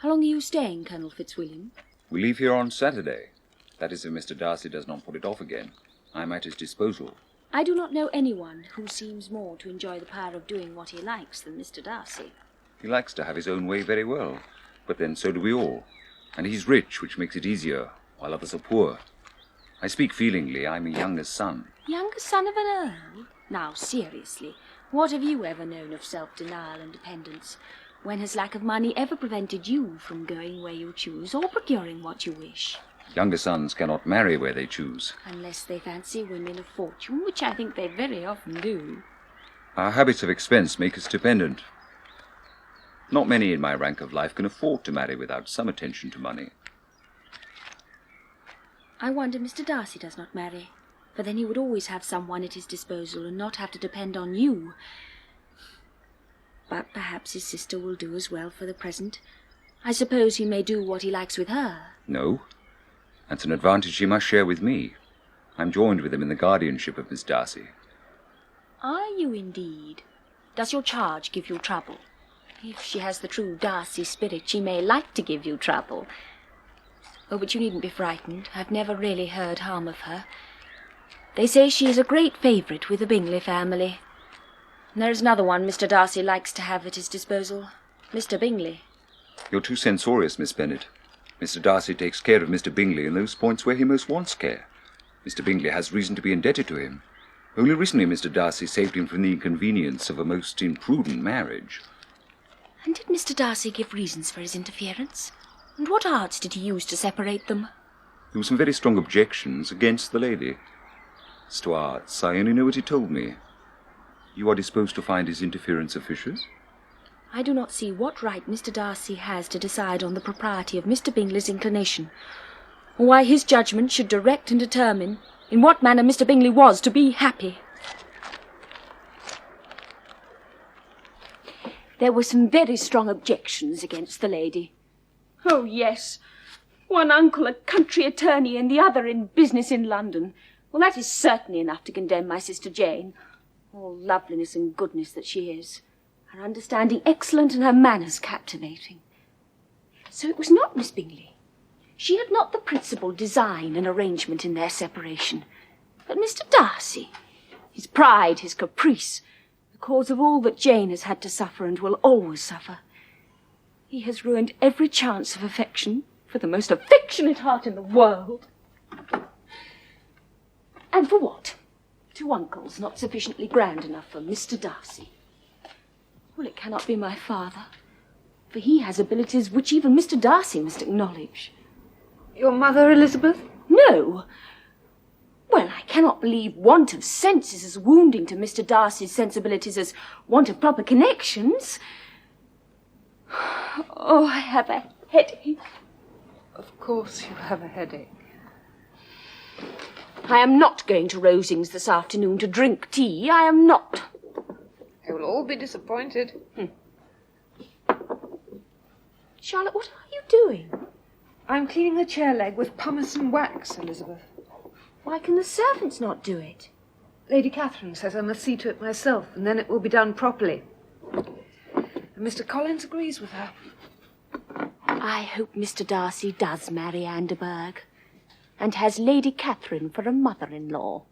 How long are you staying, Colonel Fitzwilliam? We leave here on Saturday. That is, if Mr. Darcy does not put it off again. I am at his disposal. I do not know anyone who seems more to enjoy the power of doing what he likes than Mr. Darcy. He likes to have his own way very well, but then so do we all. And he's rich, which makes it easier, while others are poor. I speak feelingly. I'm a youngest son. Youngest son of an earl? Now, seriously, what have you ever known of self-denial and dependence? When has lack of money ever prevented you from going where you choose or procuring what you wish? Younger sons cannot marry where they choose. Unless they fancy women of fortune, which I think they very often do. Our habits of expense make us dependent. Not many in my rank of life can afford to marry without some attention to money. I wonder Mr. Darcy does not marry, for then he would always have someone at his disposal and not have to depend on you. But perhaps his sister will do as well for the present. I suppose he may do what he likes with her. No. That's an advantage he must share with me. I'm joined with him in the guardianship of Miss Darcy. Are you indeed? Does your charge give you trouble? If she has the true Darcy spirit, she may like to give you trouble. Oh, but you needn't be frightened. I've never really heard harm of her. They say she is a great favourite with the Bingley family. And there is another one Mr. Darcy likes to have at his disposal, Mr. Bingley. You're too censorious, Miss Bennet. Mr. Darcy takes care of Mr. Bingley in those points where he most wants care. Mr. Bingley has reason to be indebted to him. Only recently Mr. Darcy saved him from the inconvenience of a most imprudent marriage. And did Mr. Darcy give reasons for his interference? And what arts did he use to separate them? There were some very strong objections against the lady. As to arts, I only know what he told me. You are disposed to find his interference officious? I do not see what right Mr. Darcy has to decide on the propriety of Mr. Bingley's inclination, or why his judgment should direct and determine in what manner Mr. Bingley was to be happy. There were some very strong objections against the lady. Oh, yes. One uncle a country attorney and the other in business in London. Well, that is certainly enough to condemn my sister Jane. All loveliness and goodness that she is. Her understanding excellent and her manners captivating. So it was not Miss Bingley. She had not the principal design and arrangement in their separation. But Mr. Darcy, his pride, his caprice, the cause of all that Jane has had to suffer and will always suffer. He has ruined every chance of affection for the most affectionate heart in the world. And for what? Two uncles not sufficiently grand enough for Mr. Darcy. Well, it cannot be my father, for he has abilities which even Mr. Darcy must acknowledge. Your mother, Elizabeth? No. Well, I cannot believe want of sense is as wounding to Mr. Darcy's sensibilities as want of proper connections. Oh, I have a headache. Of course you have a headache. I am not going to Rosings this afternoon to drink tea. I am not. They will all be disappointed. Charlotte, what are you doing? I'm cleaning the chair leg with pumice and wax, Elizabeth. Why can the servants not do it? Lady Catherine says I must see to it myself, and then it will be done properly. And Mr. Collins agrees with her. I hope Mr. Darcy does marry Anderburg and has Lady Catherine for a mother-in-law.